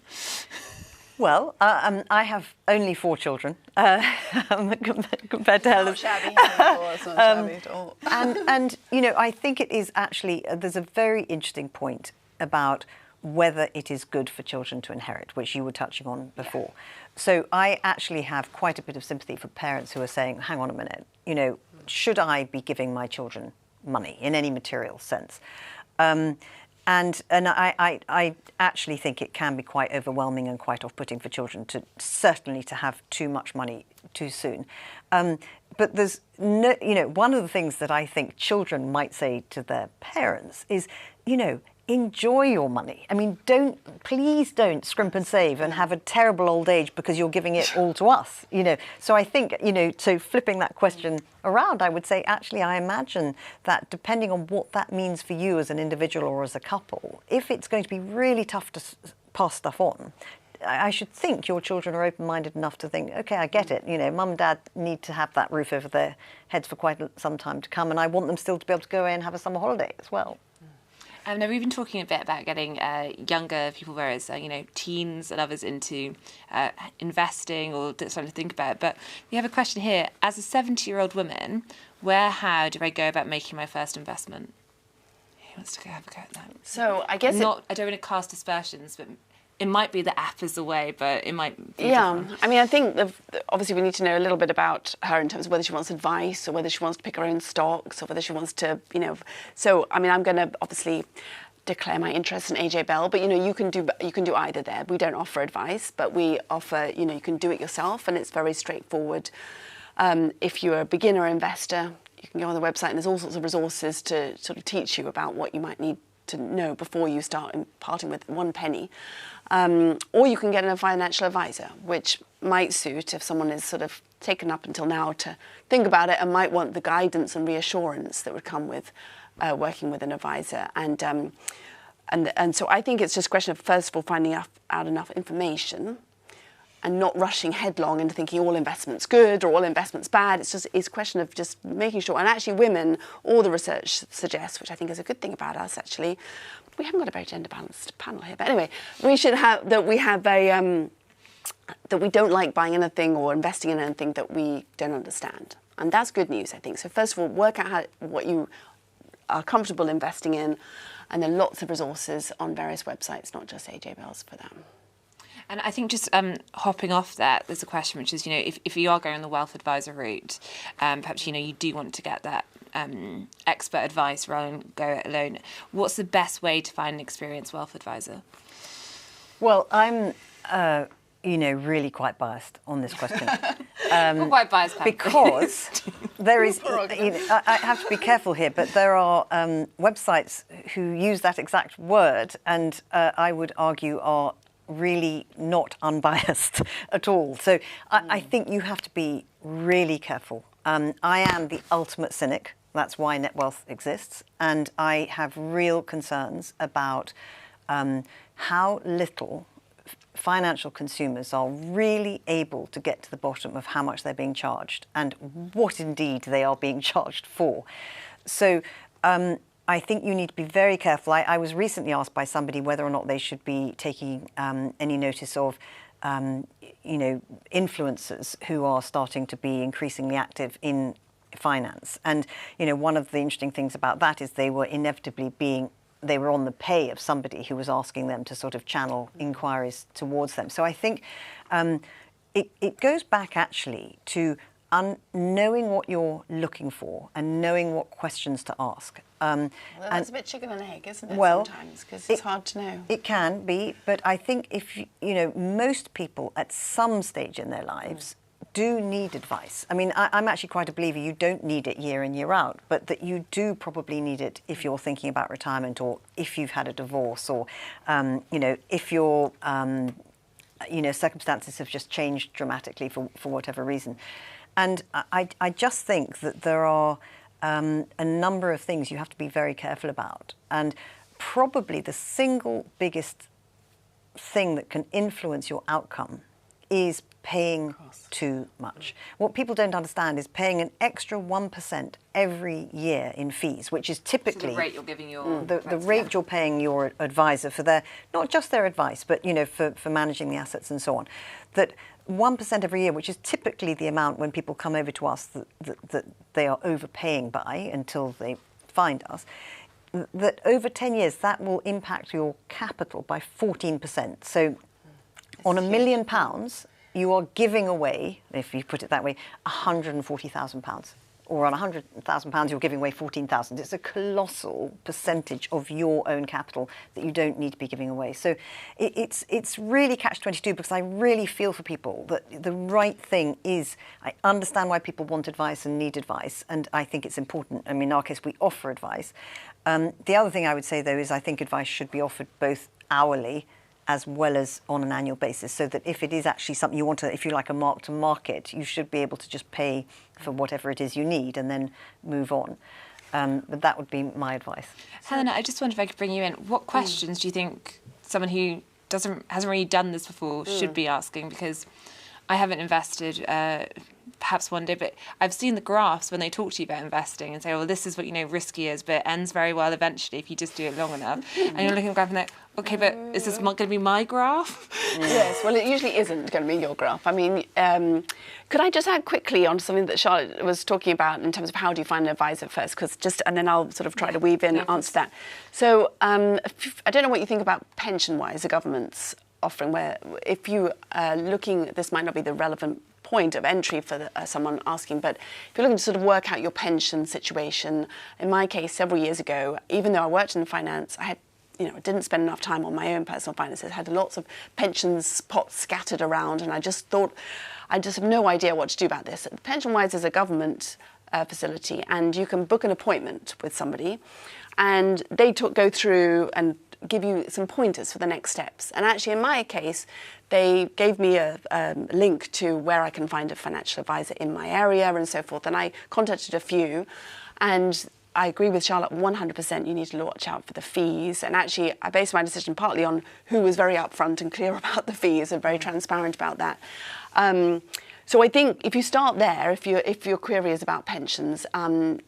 Well, I have only 4 children compared to Helen's. Not shabby. It's not shabby at all. and I think it is actually, there's a very interesting point about whether it is good for children to inherit, which you were touching on before. So I actually have quite a bit of sympathy for parents who are saying, hang on a minute, should I be giving my children money in any material sense? And I actually think it can be quite overwhelming and quite off-putting for children to have too much money too soon. But there's one of the things that I think children might say to their parents is, enjoy your money. I mean, please don't scrimp and save and have a terrible old age because you're giving it all to us, So I think, so flipping that question around, I would say, actually, I imagine that depending on what that means for you as an individual or as a couple, if it's going to be really tough to pass stuff on, I should think your children are open-minded enough to think, OK, I get it. Mum and dad need to have that roof over their heads for quite some time to come, and I want them still to be able to go away and have a summer holiday as well. Now, we've been talking a bit about getting younger people, whereas, teens and others into investing or starting to think about it. But we have a question here. As a 70-year-old woman, how do I go about making my first investment? Who wants to go have a go at that? So I guess I don't want to cast aspersions, but it might be the app is the way, but it might be different. different. I mean, I think obviously we need to know a little bit about her in terms of whether she wants advice or whether she wants to pick her own stocks or whether she wants to, So, I mean, I'm going to obviously declare my interest in AJ Bell, but, you can do either there. We don't offer advice, but we offer, you can do it yourself, and it's very straightforward. If you're a beginner investor, you can go on the website, and there's all sorts of resources to sort of teach you about what you might need to know before you start parting with one penny. Or you can get a financial advisor, which might suit if someone is sort of taken up until now to think about it and might want the guidance and reassurance that would come with working with an advisor. And so I think it's just a question of, first of all, finding out enough information and not rushing headlong into thinking all investment's good or all investment's bad. It's a question of just making sure. And actually women, all the research suggests, which I think is a good thing about us actually, we haven't got a very gender balanced panel here, but anyway, we don't like buying anything or investing in anything that we don't understand. And that's good news, I think. So first of all, work out what you are comfortable investing in, and then lots of resources on various websites, not just AJ Bell's, for them. And I think just hopping off that, there's a question which is, if you are going the wealth advisor route, perhaps, you do want to get that expert advice rather than go it alone. What's the best way to find an experienced wealth advisor? Well, I'm, really quite biased on this question. We're quite biased, Pam. Because there is, I have to be careful here, but there are websites who use that exact word, and I would argue are really not unbiased at all. So I think you have to be really careful. I am the ultimate cynic. That's why Netwealth exists. And I have real concerns about how little financial consumers are really able to get to the bottom of how much they're being charged and what indeed they are being charged for. So I think you need to be very careful. I was recently asked by somebody whether or not they should be taking any notice of influencers who are starting to be increasingly active in finance. And, one of the interesting things about that is they were inevitably they were on the pay of somebody who was asking them to sort of channel inquiries towards them. So I think it goes back actually to knowing what you're looking for and knowing what questions to ask. Well, that's a bit chicken and egg, isn't it, sometimes? Because it's hard to know. It can be, but I think if, most people at some stage in their lives do need advice. I mean, I'm actually quite a believer you don't need it year in, year out, but that you do probably need it if you're thinking about retirement or if you've had a divorce or, if your, circumstances have just changed dramatically for whatever reason. And I just think that there are a number of things you have to be very careful about. And probably the single biggest thing that can influence your outcome is paying too much. What people don't understand is paying an extra 1% every year in fees, which is typically the rate you're giving your the rate you're paying your advisor for their, not just their advice, but for managing the assets and so on. That 1% every year, which is typically the amount when people come over to us that they are overpaying by until they find us, that over 10 years that will impact your capital by 14%. So on £1 million, you are giving away, if you put it that way, £140,000. Or on £100,000, you're giving away 14,000. It's a colossal percentage of your own capital that you don't need to be giving away. So it's really catch-22, because I really feel for people that the right thing is, I understand why people want advice and need advice, and I think it's important. I mean, in our case, we offer advice. The other thing I would say, though, is I think advice should be offered both hourly as well as on an annual basis, so that if it is actually something you want to, if you like a mark to market, you should be able to just pay for whatever it is you need and then move on. But that would be my advice. Helena, I just wonder if I could bring you in. What questions do you think someone who hasn't really done this before should be asking? Because I haven't invested, perhaps one day, but I've seen the graphs when they talk to you about investing and say, well, this is what risky is, but it ends very well eventually if you just do it long enough. And you're looking at the graph and like, okay, but is this going to be my graph? Yes, well, it usually isn't going to be your graph. I mean, could I just add quickly on something that Charlotte was talking about in terms of how do you find an advisor first? And then I'll sort of try to weave in and answer that. So I don't know what you think about pension-wise, the government's offering, where if you are looking, this might not be the relevant point of entry for someone asking, but if you're looking to sort of work out your pension situation, in my case, several years ago, even though I worked in finance, I had didn't spend enough time on my own personal finances, had lots of pensions pots scattered around, and I just thought, I just have no idea what to do about this. Pension-wise is a government facility, and you can book an appointment with somebody, and they go through and give you some pointers for the next steps. And actually, in my case, they gave me a link to where I can find a financial advisor in my area and so forth, and I contacted a few, and I agree with Charlotte 100%. You need to watch out for the fees. And actually, I based my decision partly on who was very upfront and clear about the fees and very transparent about that. So I think if you start there, if your query is about pensions,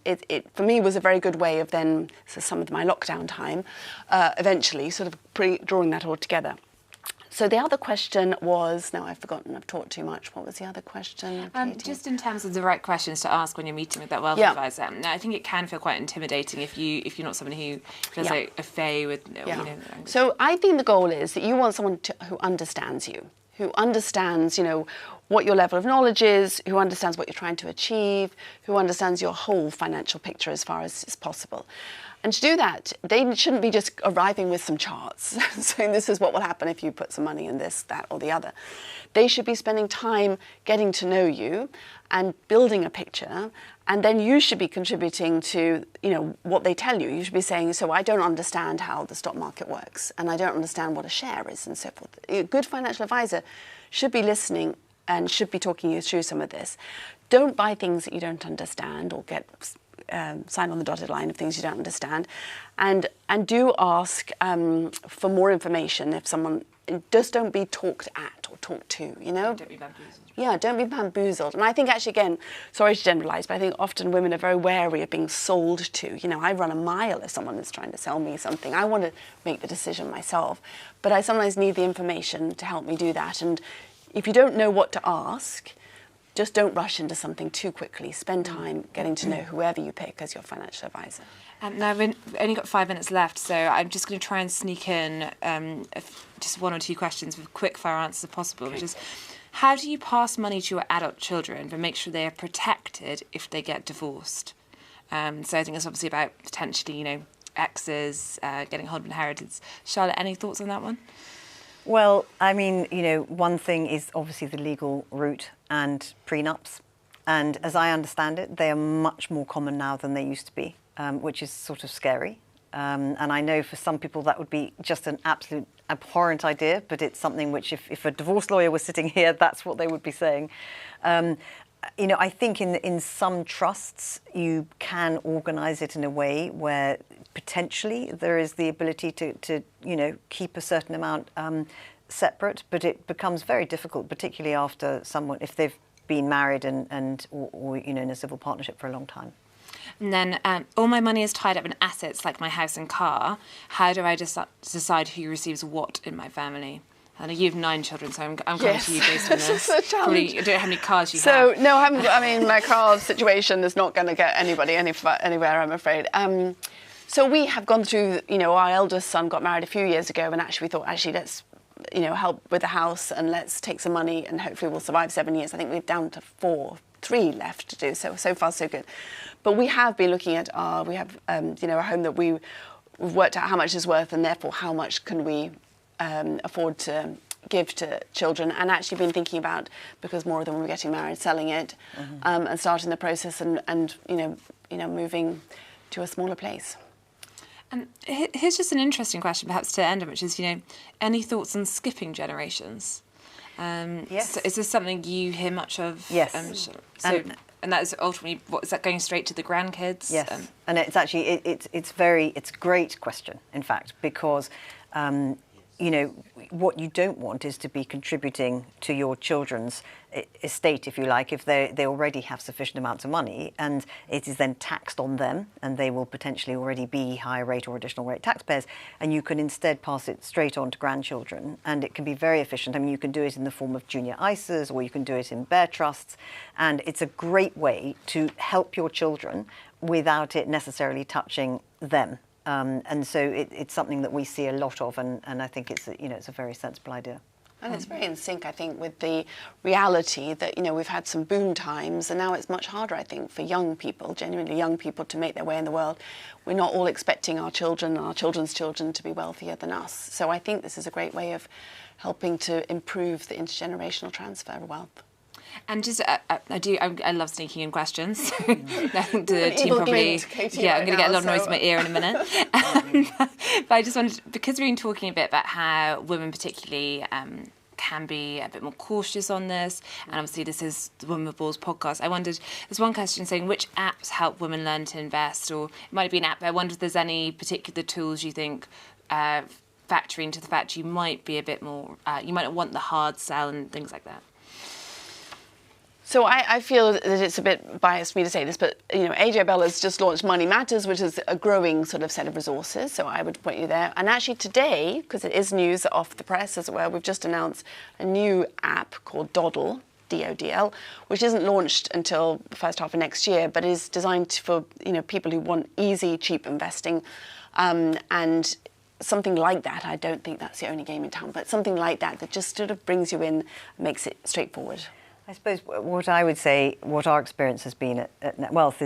it for me was a very good way of then, so some of my lockdown time, eventually sort of drawing that all together. So the other question was, now I've forgotten, I've talked too much. What was the other question, Katie? Just in terms of the right questions to ask when you're meeting with that wealth advisor. Now, I think it can feel quite intimidating if you're not someone who feels like a fae with, So I think the goal is that you want someone who understands you, who understands, what your level of knowledge is, who understands what you're trying to achieve, who understands your whole financial picture as far as is possible. And to do that, they shouldn't be just arriving with some charts, saying this is what will happen if you put some money in this, that, or the other. They should be spending time getting to know you and building a picture, and then you should be contributing to, what they tell you. You should be saying, so I don't understand how the stock market works, and I don't understand what a share is, and so forth. A good financial advisor should be listening and should be talking you through some of this. Don't buy things that you don't understand or get sign on the dotted line of things you don't understand, and do ask for more information if someone. Just don't be talked at or talked to, Don't be bamboozled. Yeah, don't be bamboozled. And I think actually, again, sorry to generalise, but I think often women are very wary of being sold to. I run a mile if someone is trying to sell me something. I want to make the decision myself, but I sometimes need the information to help me do that. And if you don't know what to ask, just don't rush into something too quickly. Spend time getting to know whoever you pick as your financial advisor. Now, we've only got 5 minutes left, so I'm just going to try and sneak in just 1 or 2 questions with quick fire answers if possible, which is, how do you pass money to your adult children but make sure they are protected if they get divorced? So I think it's obviously about potentially, exes, getting hold of inheritance. Charlotte, any thoughts on that one? Well, I mean, one thing is obviously the legal route and prenups. And as I understand it, they are much more common now than they used to be, which is sort of scary. And I know for some people that would be just an absolute abhorrent idea, but it's something which if a divorce lawyer was sitting here, that's what they would be saying. I think in some trusts you can organise it in a way where potentially there is the ability to keep a certain amount separate, but it becomes very difficult, particularly after someone, if they've been married or in a civil partnership for a long time. And then all my money is tied up in assets like my house and car. How do I decide who receives what in my family? And you have 9 children, so I'm coming to you based on this. This is a challenge. Probably, I don't know how many cars you have. So, no, I haven't. I mean, my car situation is not going to get anybody anywhere, I'm afraid. So we have gone through, our eldest son got married a few years ago, and actually we thought, let's, help with the house and let's take some money and hopefully we'll survive 7 years. I think we're down to 3 left to do, so far so good. But we have been looking at a home that we've worked out how much it's worth, and therefore how much can we afford to give to children, and actually been thinking about, because more of them were getting married, selling it, and starting the process and moving to a smaller place. And here's just an interesting question, perhaps to end on, which is, any thoughts on skipping generations? Yes. So is this something you hear much of? Yes. And that is ultimately, what is that, going straight to the grandkids? Yes. And it's actually it's a great question, in fact, because what you don't want is to be contributing to your children's estate, if you like, if they already have sufficient amounts of money, and it is then taxed on them, and they will potentially already be higher rate or additional rate taxpayers, and you can instead pass it straight on to grandchildren, and it can be very efficient. I mean, you can do it in the form of junior ISAs, or you can do it in bear trusts, and it's a great way to help your children without it necessarily touching them. And so it's something that we see a lot of, and I think it's a very sensible idea. And it's very in sync, I think, with the reality that, we've had some boom times, and now it's much harder, I think, for young people, genuinely young people, to make their way in the world. We're not all expecting our children and our children's children to be wealthier than us. So I think this is a great way of helping to improve the intergenerational transfer of wealth. And just, I love sneaking in questions. I think the team probably, I'm going to get a lot of noise in my ear in a minute. But I just wanted, because we've been talking a bit about how women particularly can be a bit more cautious on this, and obviously this is the Women with Balls podcast, I wondered, there's one question saying, which apps help women learn to invest? Or it might be an app, but I wonder if there's any particular tools you think factor into the fact you might be a bit more, you might not want the hard sell and things like that. So I feel that it's a bit biased for me to say this, but AJ Bell has just launched Money Matters, which is a growing sort of set of resources. So I would point you there. And actually today, because it is news off the press as it were, we've just announced a new app called Doddle, DODL, which isn't launched until the first half of next year, but is designed for people who want easy, cheap investing, and something like that. I don't think that's the only game in town, but something like that just sort of brings you in and makes it straightforward. I suppose what I would say, what our experience has been at Netwealth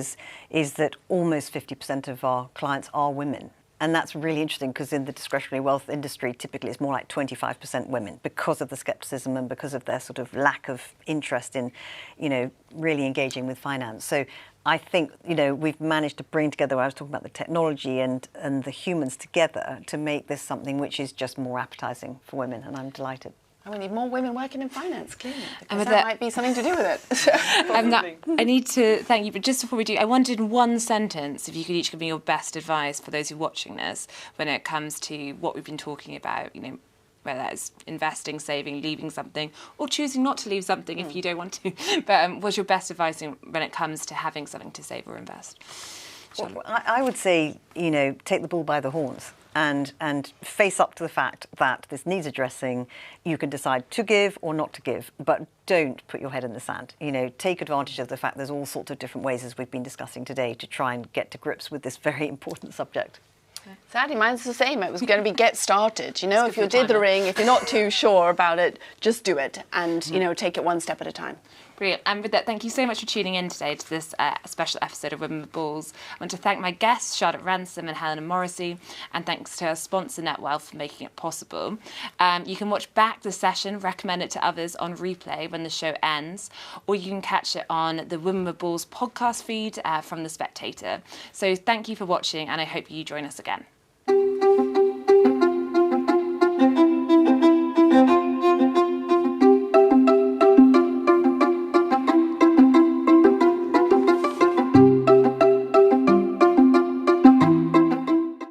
is that almost 50% of our clients are women. And that's really interesting, because in the discretionary wealth industry, typically it's more like 25% women, because of the scepticism and because of their sort of lack of interest in, really engaging with finance. So I think, we've managed to bring together, I was talking about the technology and the humans together to make this something which is just more appetising for women, and I'm delighted. And we need more women working in finance, clearly, because that might be something to do with it. I need to thank you, but just before we do, I wanted in one sentence, if you could each give me your best advice for those who are watching this, when it comes to what we've been talking about, whether that's investing, saving, leaving something, or choosing not to leave something if you don't want to. But what's your best advice when it comes to having something to save or invest? Well, I would say, take the bull by the horns. And face up to the fact that this needs addressing. You can decide to give or not to give, but don't put your head in the sand. Take advantage of the fact there's all sorts of different ways, as we've been discussing today, to try and get to grips with this very important subject. Sadly, mine's the same. It was going to be get started. If you're dithering, if you're not too sure about it, just do it and, take it one step at a time. Brilliant. And with that, thank you so much for tuning in today to this special episode of Women with Balls. I want to thank my guests, Charlotte Ransom and Helena Morrissey, and thanks to our sponsor, Netwealth, for making it possible. You can watch back the session, recommend it to others on replay when the show ends, or you can catch it on the Women with Balls podcast feed from The Spectator. So thank you for watching, and I hope you join us again.